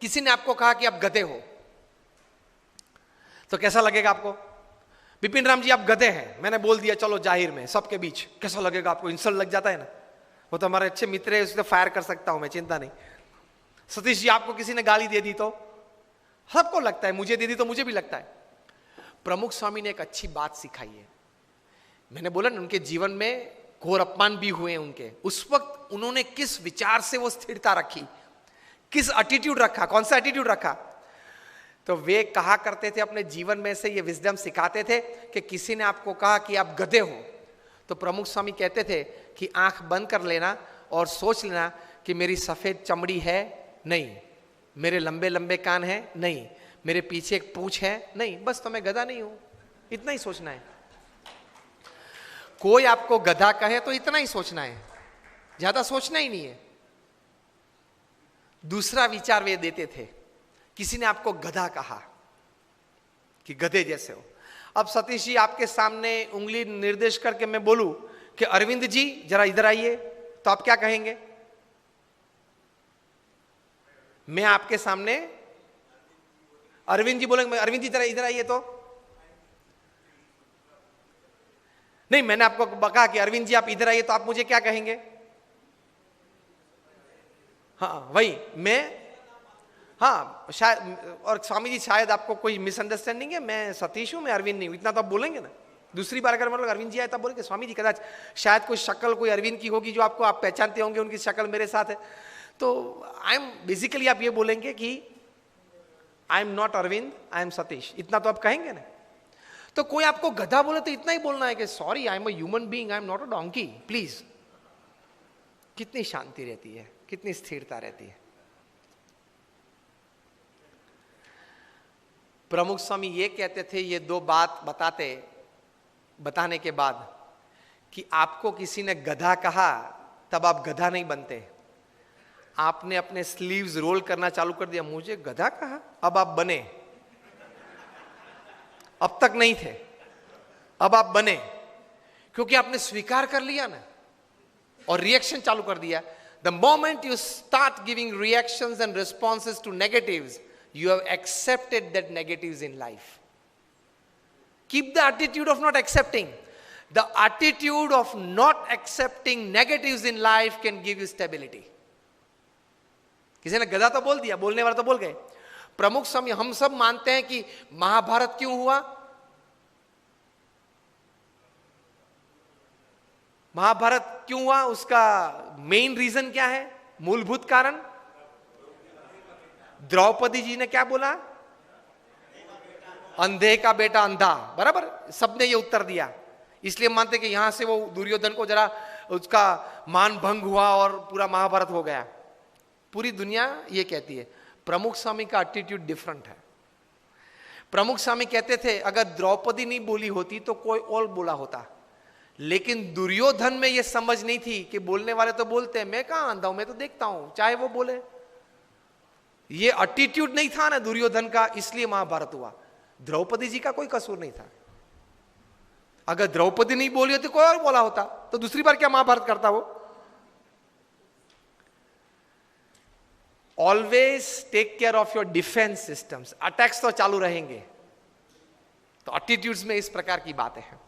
किसी ने आपको कहा कि आप गधे हो, तो कैसा लगेगा आपको? विपिन राम जी आप गधे हैं, मैंने बोल दिया चलो जाहिर में सबके बीच, कैसा लगेगा आपको? इंसल्ट लग जाता है ना। वो तो हमारे अच्छे मित्र है, उससे फायर कर सकता हूं मैं, चिंता नहीं। सतीश जी आपको किसी ने गाली दे दी तो सबको लगता है, मुझे दे दी तो मुझे भी लगता है। प्रमुख स्वामी ने एक अच्छी बात सिखाई है। मैंने बोला ना, उनके जीवन में घोर अपमान भी हुए उनके, उस वक्त उन्होंने किस विचार से वो स्थिरता रखी, किस एटीट्यूड रखा, कौन सा एटीट्यूड रखा। तो वे कहा करते थे, अपने जीवन में से ये विजडम सिखाते थे कि किसी ने आपको कहा कि आप गधे हो, तो प्रमुख स्वामी कहते थे कि आंख बंद कर लेना और सोच लेना कि मेरी सफेद चमड़ी है नहीं, मेरे लंबे लंबे कान हैं नहीं, मेरे पीछे एक पूंछ है नहीं, बस तो मैं गधा नहीं हूं, इतना ही सोचना है। कोई आपको गधा कहे तो इतना ही सोचना है, ज्यादा सोचना ही नहीं है। दूसरा विचार वे देते थे, किसी ने आपको गधा कहा कि गधे जैसे हो। अब सतीश जी आपके सामने उंगली निर्देश करके मैं बोलूं कि अरविंद जी जरा इधर आइए, तो आप क्या कहेंगे? मैं आपके सामने अरविंद जी बोलेंगे, अरविंद जी जरा इधर आइए, तो नहीं, मैंने आपको कहा कि अरविंद जी आप इधर आइए, तो आप मुझे क्या कहेंगे? हाँ वही मैं, हाँ शायद, और स्वामी जी शायद आपको कोई मिसअंडरस्टैंडिंग है, मैं सतीश हूं, मैं अरविंद नहीं हूं, इतना तो आप बोलेंगे ना। दूसरी बार अगर मतलब अरविंद जी आए तब बोलेंगे स्वामी जी कदाच शायद कोई शक्ल कोई अरविंद की होगी जो आपको, आप पहचानते होंगे, उनकी शक्ल मेरे साथ है, तो आई एम बेसिकली आप ये बोलेंगे कि I am not Arvind, I am Satish, इतना तो आप कहेंगे ना। तो कोई आपको गधा बोले तो इतना ही बोलना है कि sorry I am a human being, I am not a donkey, please. कितनी शांति रहती है, कितनी स्थिरता रहती है। प्रमुख स्वामी ये कहते थे, ये दो बात बताने के बाद कि आपको किसी ने गधा कहा तब आप गधा नहीं बनते। आपने अपने स्लीव्स रोल करना चालू कर दिया, मुझे गधा कहा, अब आप बने। अब तक नहीं थे, अब आप बने, क्योंकि आपने स्वीकार कर लिया ना और रिएक्शन चालू कर दिया। The moment you start giving reactions and responses to negatives, you have accepted that negatives in life. Keep the attitude of not accepting. The attitude of not accepting negatives in life can give you stability. किसी ने गधा तो बोल दिया, बोलने वाला तो बोल गए। प्रमुख समय हम सब मानते हैं कि महाभारत क्यों हुआ? महाभारत क्यों हुआ? उसका मेन रीजन क्या है, मूलभूत कारण? द्रौपदी जी ने क्या बोला? अंधे का बेटा अंधा, बराबर, सबने ये उत्तर दिया। इसलिए मानते कि यहां से वो दुर्योधन को जरा उसका मान भंग हुआ और पूरा महाभारत हो गया। पूरी दुनिया ये कहती है। प्रमुख स्वामी का एटीट्यूड डिफरेंट है। प्रमुख स्वामी कहते थे अगर द्रौपदी नहीं बोली होती तो कोई और बोला होता, लेकिन दुर्योधन में ये समझ नहीं थी कि बोलने वाले तो बोलते हैं, मैं कहां अंधा हूं, मैं तो देखता हूं, चाहे वो बोले। ये एटीट्यूड नहीं था ना दुर्योधन का, इसलिए महाभारत हुआ। द्रौपदी जी का कोई कसूर नहीं था। अगर द्रौपदी नहीं बोली होती कोई और बोला होता तो दूसरी बार क्या महाभारत करता वो? Always take care of your defence systems. Attacks तो चालू रहेंगे, तो एटीट्यूड्स में इस प्रकार की बातें हैं।